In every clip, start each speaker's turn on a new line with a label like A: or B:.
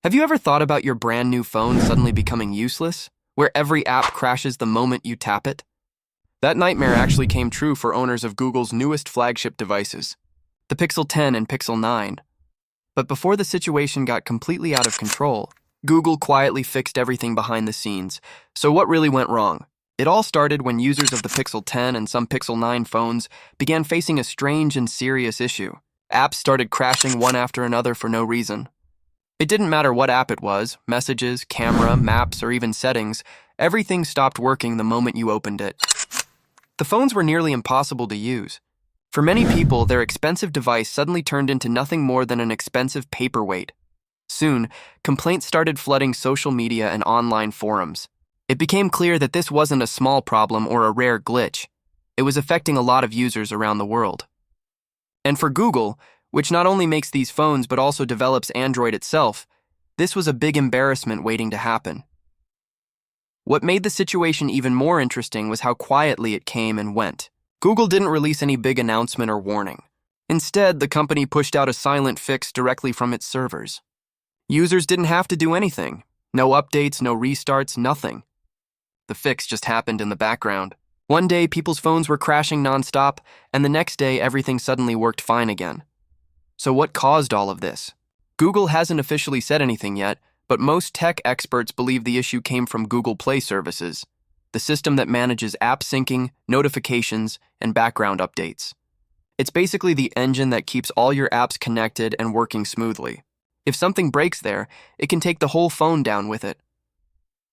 A: Have you ever thought about your brand new phone suddenly becoming useless, where every app crashes the moment you tap it? That nightmare actually came true for owners of Google's newest flagship devices, the Pixel 10 and Pixel 9. But before the situation got completely out of control, Google quietly fixed everything behind the scenes. So what really went wrong? It all started when users of the Pixel 10 and some Pixel 9 phones began facing a strange and serious issue. Apps started crashing one after another for no reason. It didn't matter what app it was, messages, camera, maps, or even settings, everything stopped working the moment you opened it. The phones were nearly impossible to use. For many people, their expensive device suddenly turned into nothing more than an expensive paperweight. Soon, complaints started flooding social media and online forums. It became clear that this wasn't a small problem or a rare glitch. It was affecting a lot of users around the world. And for Google, which not only makes these phones but also develops Android itself, this was a big embarrassment waiting to happen. What made the situation even more interesting was how quietly it came and went. Google didn't release any big announcement or warning. Instead, the company pushed out a silent fix directly from its servers. Users didn't have to do anything. No updates, no restarts, nothing. The fix just happened in the background. One day, people's phones were crashing nonstop, and the next day, everything suddenly worked fine again. So what caused all of this? Google hasn't officially said anything yet, but most tech experts believe the issue came from Google Play Services, the system that manages app syncing, notifications, and background updates. It's basically the engine that keeps all your apps connected and working smoothly. If something breaks there, it can take the whole phone down with it.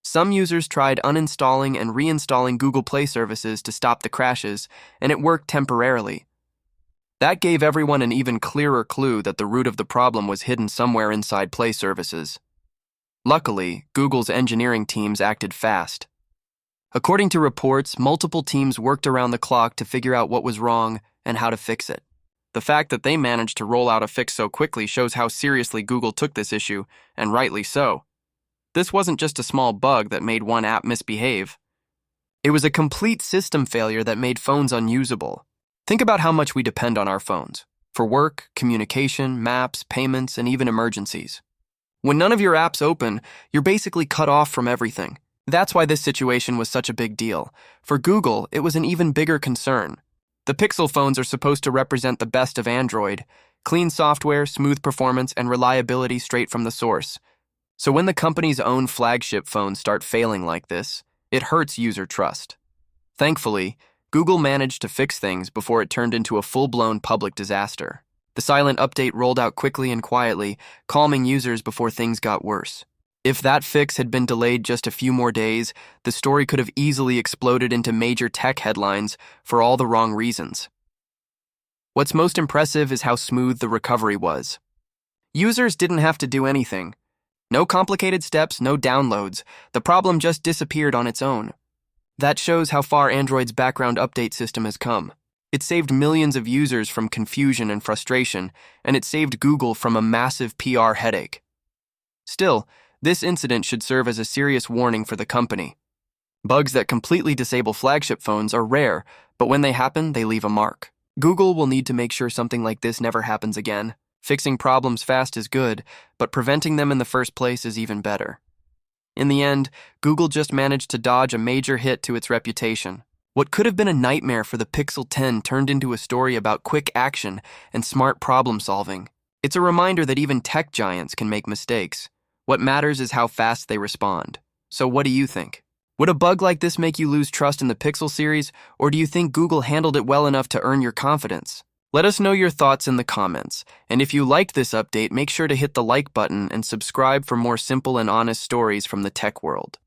A: Some users tried uninstalling and reinstalling Google Play Services to stop the crashes, and it worked temporarily. That gave everyone an even clearer clue that the root of the problem was hidden somewhere inside Play Services. Luckily, Google's engineering teams acted fast. According to reports, multiple teams worked around the clock to figure out what was wrong and how to fix it. The fact that they managed to roll out a fix so quickly shows how seriously Google took this issue, and rightly so. This wasn't just a small bug that made one app misbehave. It was a complete system failure that made phones unusable. Think about how much we depend on our phones for work, communication, maps, payments, and even emergencies. When none of your apps open, you're basically cut off from everything. That's why this situation was such a big deal. For Google, it was an even bigger concern. The Pixel phones are supposed to represent the best of Android: clean software, smooth performance, and reliability straight from the source. So when the company's own flagship phones start failing like this, it hurts user trust. Thankfully, Google managed to fix things before it turned into a full-blown public disaster. The silent update rolled out quickly and quietly, calming users before things got worse. If that fix had been delayed just a few more days, the story could have easily exploded into major tech headlines for all the wrong reasons. What's most impressive is how smooth the recovery was. Users didn't have to do anything. No complicated steps, no downloads. The problem just disappeared on its own. That shows how far Android's background update system has come. It saved millions of users from confusion and frustration, and it saved Google from a massive PR headache. Still, this incident should serve as a serious warning for the company. Bugs that completely disable flagship phones are rare, but when they happen, they leave a mark. Google will need to make sure something like this never happens again. Fixing problems fast is good, but preventing them in the first place is even better. In the end, Google just managed to dodge a major hit to its reputation. What could have been a nightmare for the Pixel 10 turned into a story about quick action and smart problem solving. It's a reminder that even tech giants can make mistakes. What matters is how fast they respond. So what do you think? Would a bug like this make you lose trust in the Pixel series, or do you think Google handled it well enough to earn your confidence? Let us know your thoughts in the comments, and if you liked this update, make sure to hit the like button and subscribe for more simple and honest stories from the tech world.